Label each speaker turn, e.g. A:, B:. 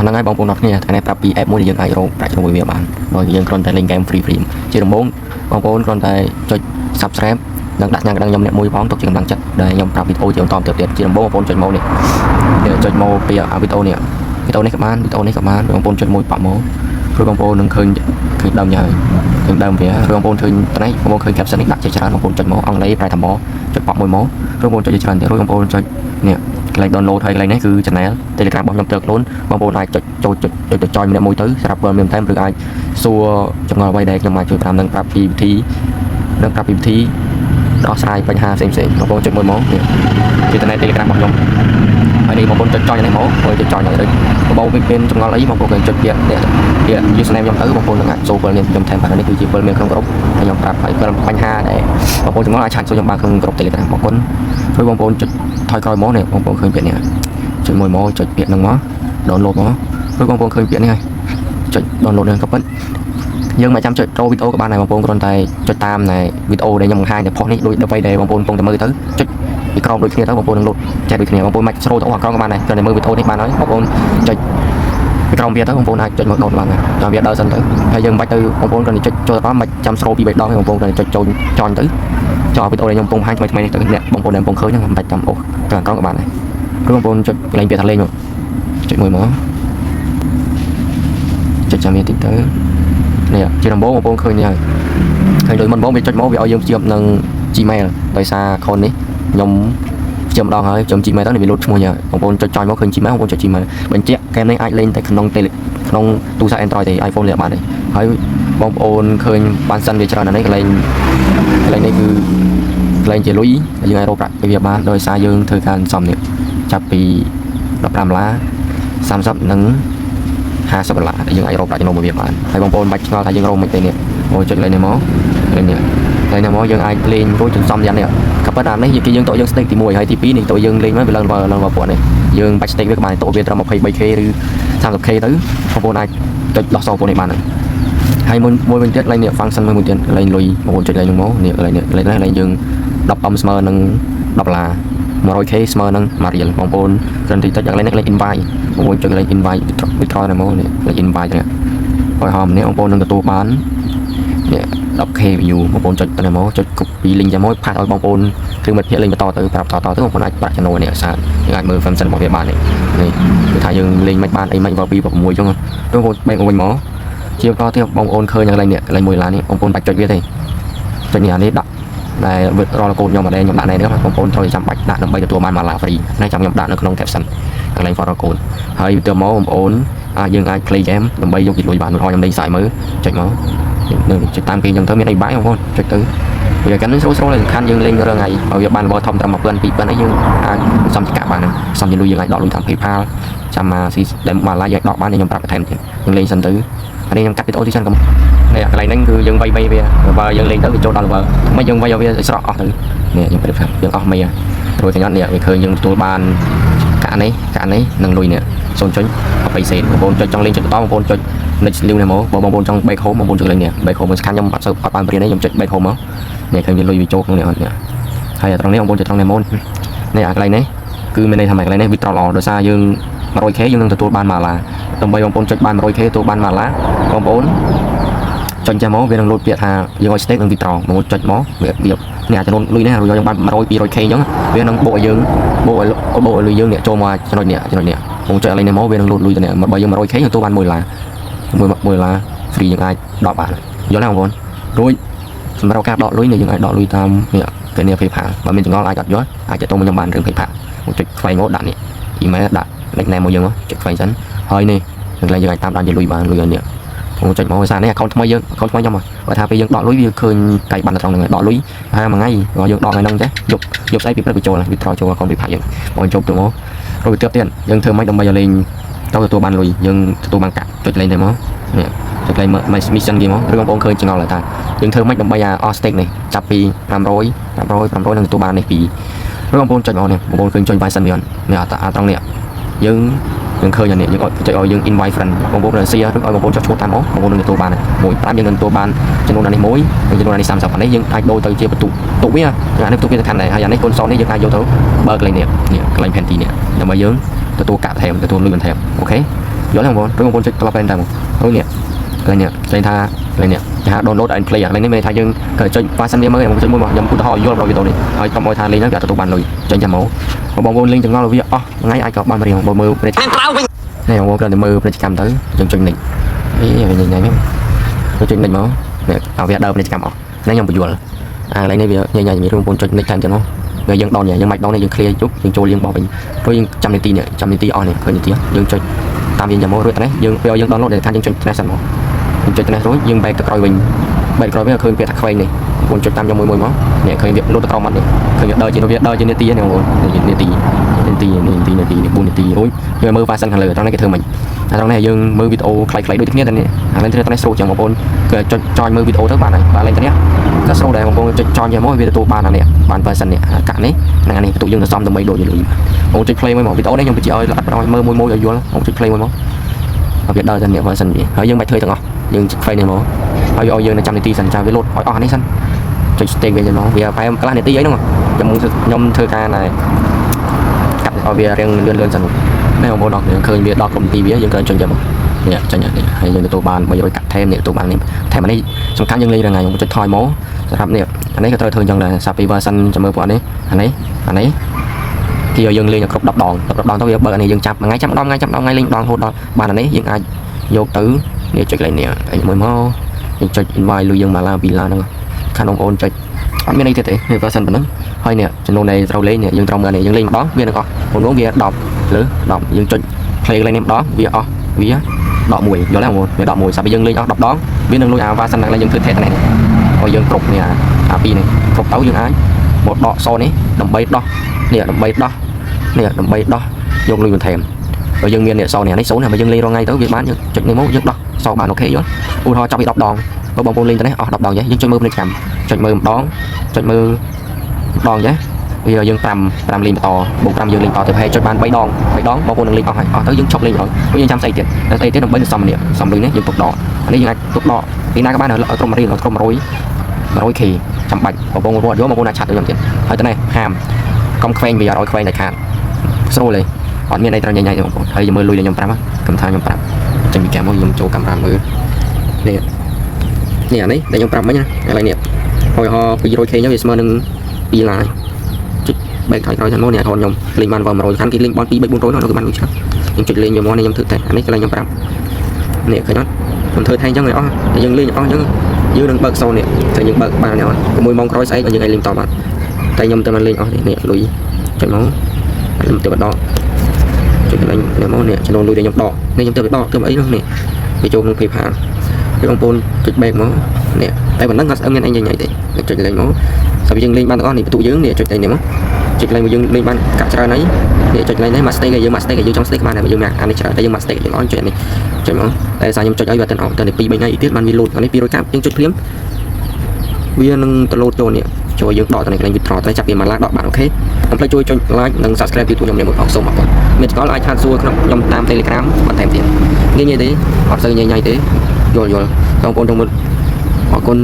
A: ហ្នឹងហើយបងប្អូនអរគ្នាថ្ងៃនេះប្រាប់ពី app មួយដែលយើងអាចរកប្រាក់ជាមួយវាបានដោយយើងគ្រាន់តែលេង game free ជាដំបូងបងប្អូនគ្រាន់តែចុច subscribe និងដាក់ញ៉ាំកណ្ដឹងខ្ញុំអ្នកមួយផងទុកជាកម្លាំងចិត្តដែលខ្ញុំប្រាប់វីដេអូជាបន្តទៅទៀតជាដំបូងបងប្អូនចុចមកនេះចុចមកពីវីដេអូនេះក៏បានបងប្អូនចុចមួយប៉ាក់មកព្រោះបងប្អូននឹងឃើញដើមហើយឃើញដើមវាឬបងប្អូនឃើញត្រេះបងប្អូនឃើញ caption នេះដាក់ជាច្រើនបងប្អូនចុចមកអង់គ្លេសប្រែថាមកចុចប៉ាក់មួយមកឬបងប្អូនចុចជាច្រើនទៀតរួចបងប្អូនចុចនេះកន្លែង download ហើយកន្លែងនេះគឺ channel Telegram របស់ខ្ញុំទៅខ្លួនបងប្អូនអាចចុចទៅ join ម្នាក់មួយទៅសម្រាប់ព័ត៌មានតាមឬអាចសួរចម្ងល់អ្វីដែលខ្ញុំអាចជួយតាមនឹងប្រាប់ពីវិធីដោះស្រាយបញ្ហាផ្សេងបងប្អូនចុចមួយមកនេះជា channel Telegram របស់ខ្ញុំហើយនេះបងប្អូនចុច join នេះមកចុច join ហើយដូចបងប្អូនមានចម្ងល់អីបងប្អូនចុចពាក្យ username ខ្ញុំទៅបងប្អូននឹងអាចចូលព័ត៌មានខ្ញុំថែមបាទនេះគឺជាព័ត៌មានក្នុងក្រុមហើយខ្ញុំប្រាប់ហើយបញ្ហាដែលបងប្អូនចម្ងល់អាចឆាតចូលខ្ញុំបានក្នុងក្រុម Telegram បងប្អូនហើយបងប្អូនចុចថយក្រោយមកនេះបងប្អូនឃើញពាក្យនេះចុចមួយមកចុចពាក្យហ្នឹងមក download មកហើយបងប្អូនឃើញពាក្យនេះហើយចុច download នេះក៏ប៉ុន្តែយើងមិនចាំចុចចូលវីដេអូក៏បានដែរបងប្អូនគ្រាន់តែចុចតាមនៃវីដេអូដែលខ្ញុំបង្ហាញតែផុសនេះដូចដើម្បីដែលបងប្អូនកំពុងតែមើលទៅចុចពីក្រោមដូចគ្នាទៅបងប្អូននឹងលុតចែកដូចគ្នាបងប្អូនមិនស្រូតទៅខាងក្រោមក៏បានដែរគ្រាន់តែមើលវីដេអូនេះបានហើយបងប្អូនចុចពីក្រោមវាទៅបងប្អូនអាចចុចមកដោតបានដែរចាំវាដើរសិនទៅហើយយើងមិនបាច់ទៅបងប្អូនគ្រាន់តែចុចចូលទៅមិនចាំស្រូពី3ដងបងប្អូនគ្រាន់តែចុចចូលចន់ទៅចោលវីដេអូដែលខ្ញុំកំពុងបង្ហាញថ្មីនេះទៅអ្នកបងប្អូនដែលកំពុងឃើញហ្នឹងមិនបាច់ចាំអូខាងក្រោមក៏បានដែរឬបងប្អូនចុចកន្លែងពាក្យថាលេងមកចុចមួយមកចុចចាំវាតិចទៅនេះជាដំបូងបងប្អូនឃើញនេះហើយឃើញដូចមុនបងវាចុចមកវាឲ្យយើងភ្ជាប់នឹង Gmail ដោយសារខូននេះខ្ញុំភ្ជាប់ម្ដងហើយខ្ញុំ Gmail ទៅវាលូតឈ្មោះហើយបងប្អូនចុចមកឃើញ Gmail បងប្អូនចុច Gmail បញ្ជាក់ហ្គេមនេះអាចលេងតែក្នុងទូរស័ព្ទ Android ទេ iPhone លេងបានទេហើយបងប្អូនឃើញបានសិនវាច្រើនណាស់នេះកន្លែងនេះគឺកន្លែងជាលុយយើងអាចរកប្រាក់ពីវាបានដោយសារយើងធ្វើការសំនេះចាប់ពី$15 30និង$50យើងអាចរកប្រាក់ចំណូលមួយវាបានហើយបងប្អូនបាច់ឆ្ងល់ថាយើងរកមិនទេនេះបងចុចលេងនេះមកលេងនេះយើងអាចលេងរួចចំសំយ៉ាងនេះក៏ប៉ុន្តែអានេះយើងតោយើង stake ទី1ហើយទី2នេះតោយើងលេងមកវាឡើងប៉ុណ្នេះយើងបាច់ stake វាក៏បានតោវាត្រឹម 23k ឬ 30k ទៅបងប្អូនអាចចុចដោះសងប៉ុណ្នេះបានហើយមួយវិញទៀតលេងនេះ function មួយទៀតលេងលុយបងប្អូនចុចលេងមកនេះលេងយើង10 ស្មើនឹង$10 100k ស្មើនឹង1រៀលបងប្អូនគ្រាន់តែចុចលេងinvite បងប្អូនចុចលេង invite withdraw ណាមកនេះលេង invite នេះហើយហមនេះបងប្អូននឹងទទួលបាននេះ 10k view បងប្អូនចុចទៅណាមកចុច copy link ចាំមកផាសឲ្យបងប្អូនគឺមិត្តភក្តិលេងបន្តទៅប្រាប់តទៅបងប្អូនអាចប្រាក់ចំណូលនេះសាយើងអាចមើល function របស់វាបាននេះគឺថាយើងលេងមិនបានអីមិនvào 2 6អញ្ចឹងបងប្អូនបែកមកវិញមកជាបន្តទៀតបងប្អូនឃើញយ៉ាងនេះកន្លែងមួយឡាននេះបងប្អូនបាច់ចុចវាទេចុចនេះអានេះដាក់ដែលវិតរលកូនខ្ញុំអត់ដែរខ្ញុំដាក់នេះបងប្អូនត្រូវចាំបាច់ដាក់ដើម្បីទទួលបានម៉ាឡា free នេះចាំខ្ញុំដាក់នៅក្នុង caption កន្លែង for កូនហើយទៅមកបងប្អូនយើងអាច play game ដើម្បីយកលុយបានខ្ញុំលេងសាយមើលចុចមកចុចតាមគេអញ្ចឹងទៅមានអីបាយបងប្អូនចុចទៅវាកាន់នឹងស្រួលសំខាន់យើងលេងរឿងថ្ងៃឲ្យវាបានល្បធំត្រឹម1,000 2,000អីយើងអាចសំចកាក់បានសំជាលុយយើងអាចដកលុយតាម PayPal ចាំមកស៊ីដែលមកឡាយយើងដកបានខ្ញុំប្រាប់បន្ថែមទៀតយើងលេងសិនទៅអានេះខ្ញុំកាត់វីដេអូទីសិនកុំនេះកន្លែងហ្នឹងគឺយើងវាយវាបើយើងលេងទៅវាចូលដល់បើមិនយើងវាយឲ្យវាស្រក់អស់ទៅនេះខ្ញុំប្រាប់យើងអស់មេរួចកញ្ញត់នេះវាឃើញយើងទទួលបានកាក់នេះនឹងលុយនេះ0.20 សេនបងប្អូនចុចចង់លេងចុចបន្តបងប្អូនចុច next link នេះមកបងប្អូនចង់ back home បងប្អូនចុចលេងនេះ back home មិនស្ខានខ្ញុំអត់បានព្រៀនទេខ្ញុំចុច back home មកនេះឃើញវាលុយវាចូលក្នុងនេះអត់នេះហើយត្រង់នេះបងប្អូនចុចត្រង់នេះមកនេះអាកន្លែងនេះគឺមានន័យថាកន្លែងនេះ withdraw ល្អដោយសារយើង 100k យើងនឹងទទួលបានម៉ាឡាដើម្បីបងប្អូនចុចបាន 100k ទទួលបានម៉ាឡាបងប្អូនចុចចាំមកវានឹងលូតពាក្យថាយើងឲ្យ stake នឹង withdraw បងប្អូនចុចមកវានេះចំនួនលុយនេះរួចយើងបាន 100 200k អញ្ចឹងវានឹងបូកឲ្យយើងបូកឲ្យលុយយើងនេះចូលមកចំណុចនេះបងចុចកន្លែងនេះមកវានឹងលូតលុយទៅនេះបើយើង 100k យើងទទួលបាន1 ឡា free យើងអាចដកបានយល់ទេបងប្អូនរួចសម្រាប់ការដកលុយនេះយើងអាចដកលុយតាមនេះគេនេះ PayPal បើមានចង្អល់អាចអត់យល់អាចទៅមកខ្ញុំបានរឿង PayPal មកចុចខ្វែងមកដាក់នេះ email ដាក់ nickname មកយើងមកចុចខ្វែងសិនហើយនេះកន្លែងយើងអាចតាមដានលុយបានលុយនេះបងចុចមកសារនេះ account ថ្មីយើង account ថ្មីខ្ញុំបើថាពេលយើងដកលុយវាឃើញកាយបានត្រង់ហ្នឹងដកលុយហើយមួយថ្ងៃបើយើងដកថ្ងៃហ្នឹងចេះយកស្អីពីព្រឹកវាចូលវាត្រចូល account PayPal យើងបងជប់ទៅមករួចទៀតយើងធ្វើម៉េចដើម្បីឲ្យលេងទៅទទួលបានលុយយើងទទួលបានកាក់ចុចលេងទៅមកនេះចុចលេង mission គេមកឬបងប្អូនឃើញចង្អល់ថាយើងធ្វើម៉េចដើម្បីឲ្យ stake នេះចាប់ពី500នឹងទទួលបាននេះពីឬបងប្អូនចុចមកនេះបងប្អូនឃើញចុច Bison វានេះអាត្រង់នេះយើងឃើញអានេះយើងចុចឲ្យយើង invite friend បងប្អូនរសៀឬឲ្យបងប្អូនចុចឈ្មោះតាមមកបងប្អូននឹងទទួលបាន1 យើងនឹងទទួលបានចំនួននេះ1ចំនួននេះ30អានេះយើងអាចដូរទៅជាបន្ទុកវាអានេះបន្ទុកវាសំខាន់ដែរហើយអានេះកូនសនេះយើងអាចយកទៅបើកកន្លែងនេះកន្លែង Panty នេះដើម្បីយើងទទួលកាក់បន្ថែមទទួលលុយបន្ថែមអូខេ យល់ទេបងប្អូនបងប្អូនចុចត្រឡប់ទៅតាមអូនេះឃើញនេះឃើញថាឃើញនេះចា download and play លេងនេះមានថាយើងចុច version វាមើលខ្ញុំចុចមួយមកខ្ញុំឧទាហរណ៍យល់របស់វីដេអូនេះហើយកុំឲ្យថាលេងហ្នឹងវាទទួលបានលុយចេញចាំមកបងប្អូនលេងចង្អល់វាអស់ថ្ងៃអាចក៏បានរៀងបើមើលពាណិជ្ជកម្មនេះបងប្អូនគ្រាន់តែមើលពាណិជ្ជកម្មទៅយើងចុចនេះវិញញ៉ៃវិញចុចនេះមកនេះឲ្យវាដើរពាណិជ្ជកម្មអស់នេះខ្ញុំបញ្យល់លេងនេះវាញ៉ៃមានបងប្អូនចុចនេះតាមចឹងមកវាយើងដនយើងមិនដននេះយើង clear ជុកយើងចូលយើងបោះវិញព្រោះយើងចាំនាទីនេះចាំនាទីអស់នេះឃើញនាទីយើងចុចតាមយើងចាំមករួចតែនេះយើងពេលយើង download ដែលថាយើងចុច trash សិនមកយើងចុច trash រួចយើង back ទៅក្រោយវិញ back ក្រោយវិញឃើញពាក្យថាខ្វែងនេះបងចុចតាមខ្ញុំមួយមកនេះឃើញវាលុតទៅក្រោមអត់នេះឃើញវាដើរជានាទីហ្នឹងបងប្អូននាទី4នាទីរួចយើងមើល version ខាងលើត្រង់នេះគេធ្វើមិនត្រង់នេះយើងមើលវីដេអូខ្លីៗដូចគ្នាតែនេះឥឡូវត្រង់នេះស្រួលចឹងបងប្អូនគឺចុច join មើលវីដេអូទៅបានហើយបាទលេងត្រង់នេះក៏ស្រួលដែរបងប្អូនចុច join យកមកវាទទួលបានអានេះបាន version នេះកាក់នេះហ្នឹងអានេះបន្ទុកយើងទៅសំដើម្បីដូចលុយបងចុច play មួយមកវីដេអូនេះខ្ញុំបញ្ជាក់ឲ្យល្អិតឲ្យមើលមួយឲ្យយល់បងចុច play មួយមកវាដើរទៅនេះ version នេះហើយយើងមិនធ្វើទាំងអស់យើងចុច play នេះមកហើយឲ្យយើងនៅចាំនាទីសិនចាំវាលោតឲ្យអស់នេះសិនចុច stake វាចឹងមកវាប្រហែលកន្លះនាទីអីហ្នឹងខ្ញុំធ្វើការណែកាត់ឲ្យវារៀងលឿនសិននេះបងប្អូនដល់ឃើញវាដល់ក្រុមទីវាយើងក៏ចុចយកមកនេះចាញ់នេះហើយយើងទទួលបាន300កាក់ថែមនេះទទួលបាននេះថែមនេះសំខាន់យើងលេងថ្ងៃខ្ញុំចុចថយមកសម្រាប់នេះអានេះក៏ត្រូវធ្វើអញ្ចឹងដែរសាពី version ចាំមើលពួកនេះអានេះគេឲ្យយើងលេងគ្រប់10ដងទៅវាបើអានេះយើងចាប់ថ្ងៃលេងដងរហូតដល់បានអានេះយើងអាចយកទៅនេះចុចលេងនេះឯងមួយមកយើងចុច invite លុយយើងមកឡាពីឡាហ្នឹងខាងបងប្អូនចុចអត់មានអីទៀតទេនេះ version ប៉ុណ្ណឹងហើយនេះចំនួននៃត្រូវលេងនេះយើងត្រូវមើលនេះយើងលេងម្ដងវានឹងអស់បងប្អូនវា10លើ10យើងចុច play លេងនេះម្ដងវាអស់វា11យល់ទេបងប្អូនវា11សាប់យើងលេងអស់10ដងវានឹងលុយអា version ហ្នឹងយើងធ្វើថេតនេះឲ្យយើងគ្រប់នេះអាពីរនេះគ្រប់ទៅយើងអាចមកដកសនេះដើម្បីដោះនេះដើម្បីដោះយកលុយបន្ថែមហើយយើងមាននេះសនេះនេះ0ហើយយើងលេងរងថ្ងៃទៅវាបានយើងចុចនេះមកយើងដោះសបានអូខេយល់ឧទាហរណ៍ចាប់ពី10ដងបើបងប្អូនលេងទៅនេះអស់10ដងយើងចុចមើលពាណិជ្ជកម្មចុចមើលម្ដងចុចមើលម្ដងវាយើង5លេងបន្តបូក5យើងលេងបន្តទៅហើយចុចបាន3ដងបងប្អូននឹងលេងអស់ហើយអស់ទៅយើងឈប់លេងហើយព្រោះយើងចាំស្អីទៀតដើម្បីសំនេះសំលុយនេះយើងទុកដកនេះយើងអាចទុកដកពីណាក៏បានឲ្យក្រុមរៀនក្រុម100k ចាំបាច់បងប្អូនយកបងប្អូនអាចឆាត់ទៅខ្ញុំទៀតហើយទៅនេះហាមកុំខ្វែងវាអត់ឲ្យខ្វែងតែខាតស្រួលទេអត់មានអីត្រូវញ៉ៃទេបងប្អូនហើយមើលលុយដែលខ្ញុំប្រាប់ខ្ញុំថាខ្ញុំប្រាប់ចេញពីកាមមកខ្ញុំចូលកាមេរ៉ាមើលនេះអានេះដែលខ្ញុំប្រាប់មិញណាឥឡូវនេះហើយ200k ខ្ញុំវាស្មើនឹង2ឡាយចុចបែកថយចាំមកនេះថនខ្ញុំលេងបាន100ខាន់គេលេងបាន2 3 400នោះគឺបានលុយច្រើនខ្ញុំចុចលេងយកមកនេះខ្ញុំធ្វើតែអានេះកន្លែងខ្ញុំប្រាប់នេះឃើញអត់ខ្ញុំធ្វើថែអញ្ចឹងឲ្យអស់យើងលេងអស់អញ្ចឹងយើងនឹងបើកសូននេះតែយើងបើកបានអត់6ម៉ោងក្រោយស្អែកយើងឲ្យលេងតបានតែខ្ញុំទៅមកលេងអស់នេះលុយចុចមកខ្ញុំទៅបដកចុចកន្លែងនេះមកនេះចំនួនលុយដែលខ្ញុំដកនេះខ្ញុំទៅបដកធ្វើអីនោះនេះវាចូលក្នុង PayPal គឺបងប្អូនចុច back មកនេះតែប៉ុណ្ណឹងអត់ស្អឹងមានអីញ៉ៃទេចុចលេងមកតែយើងលេងបានទាំងអស់នេះបន្ទុកយើងនេះចុចលេងនេះមកចុចលេងមកយើងលេងបានកាក់ច្រើនហើយនេះចុចលេងនេះមក stake យើងមក stake យើងចង់ stake បានតែយើងមកអានេះច្រើនតែយើងមក stake យើងអត់ចុចនេះចុចមកតែសារខ្ញុំចុចឲ្យវាទៅអត់ទៅ2 3ថ្ងៃទៀតបានវាលោតអានេះ200កាប់យើងចុចភ្លាមវានឹងទៅលោតចូលនេះជួយយើងដកទៅនេះកន្លែង withdraw ទៅចាប់ពីមកឡាដកបានអូខេកុំភ្លេចជួយចុច like និង subscribe YouTube ខ្ញុំមួយផងសូមអរគុណមានឆ្ងល់អាចឆាតសួរខ្ញុំតាម Telegram បន្ថែមទៀតងាយទេអត់សូវញ៉ៃទេយល់បងប្អូនទាំងមើលអរគុណ